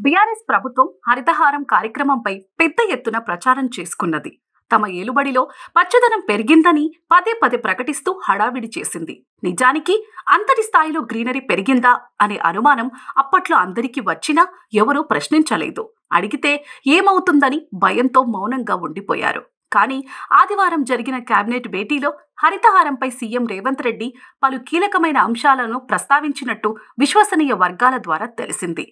BRS ప్రభుత్వం హరితహారం కార్యక్రమంపై పెద్ద ఎత్తున ప్రచారం చేసుకున్నది. తమ ఏలుబడిలో పచ్చదనం పెరిగిందని పదే పదే ప్రకటిస్తూ హడావిడి చేసింది. నిజానికి అంతటి స్థాయిలో గ్రీనరీ పెరిగిందా అనే అనుమానం అప్పట్లో అందరికీ వచ్చినా ఎవరూ ప్రశ్నించలేదు. అడిగితే ఏమవుతుందని భయంతో మౌనంగా ఉండిపోయారు. కానీ ఆదివారం జరిగిన కేబినెట్ భేటీలో హరితహారంపై సీఎం రేవంత్ రెడ్డి పలు కీలకమైన అంశాలను ప్రస్తావించినట్టు విశ్వసనీయ వర్గాల ద్వారా తెలిసింది.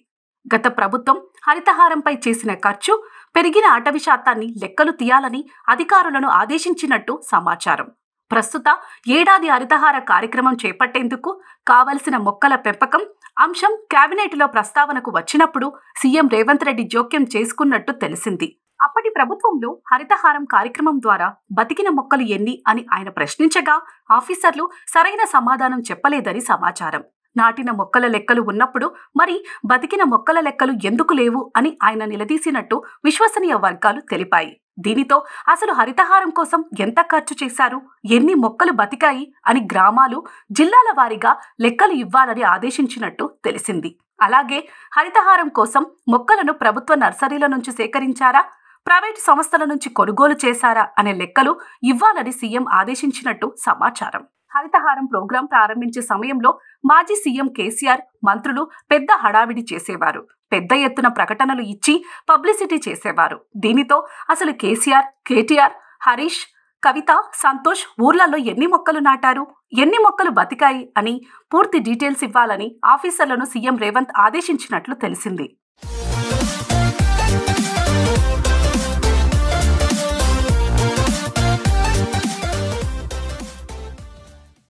గత ప్రభుత్వం హరితహారంపై చేసిన ఖర్చు, పెరిగిన అటవీ శాతాన్ని లెక్కలు తీయాలని అధికారులను ఆదేశించినట్టు సమాచారం. ప్రస్తుత ఏడాది హరితహార కార్యక్రమం చేపట్టేందుకు కావలసిన మొక్కల పెంపకం అంశం కేబినెట్లో ప్రస్తావనకు వచ్చినప్పుడు సీఎం రేవంత్ రెడ్డి జోక్యం చేసుకున్నట్టు తెలిసింది. అప్పటి ప్రభుత్వంలో హరితహారం కార్యక్రమం ద్వారా బతికిన మొక్కలు ఎన్ని అని ఆయన ప్రశ్నించగా ఆఫీసర్లు సరైన సమాధానం చెప్పలేదని సమాచారం. నాటిన మొక్కల లెక్కలు ఉన్నప్పుడు మరి బతికిన మొక్కల లెక్కలు ఎందుకు లేవు అని ఆయన నిలదీసినట్టు విశ్వసనీయ వర్గాలు తెలిపాయి. దీనితో అసలు హరితహారం కోసం ఎంత ఖర్చు చేశారు, ఎన్ని మొక్కలు బతికాయి అని గ్రామాలు, జిల్లాల వారీగా లెక్కలు ఇవ్వాలని ఆదేశించినట్టు తెలిసింది. అలాగే హరితహారం కోసం మొక్కలను ప్రభుత్వ నర్సరీల నుంచి సేకరించారా, ప్రైవేటు సంస్థల నుంచి కొనుగోలు చేశారా అనే లెక్కలు ఇవ్వాలని సీఎం ఆదేశించినట్టు సమాచారం. హరితహారం ప్రోగ్రాం ప్రారంభించే సమయంలో మాజీ సీఎం కేసీఆర్, మంత్రులు పెద్ద హడావిడి చేసేవారు. పెద్ద ఎత్తున ప్రకటనలు ఇచ్చి పబ్లిసిటీ చేసేవారు. దీనితో అసలు కేసీఆర్, కేటీఆర్, హరీష్, కవిత, సంతోష్ ఊర్లలో ఎన్ని మొక్కలు నాటారు, ఎన్ని మొక్కలు బతికాయి అని పూర్తి డీటెయిల్స్ ఇవ్వాలని ఆఫీసర్లను సీఎం రేవంత్ ఆదేశించినట్లు తెలిసింది.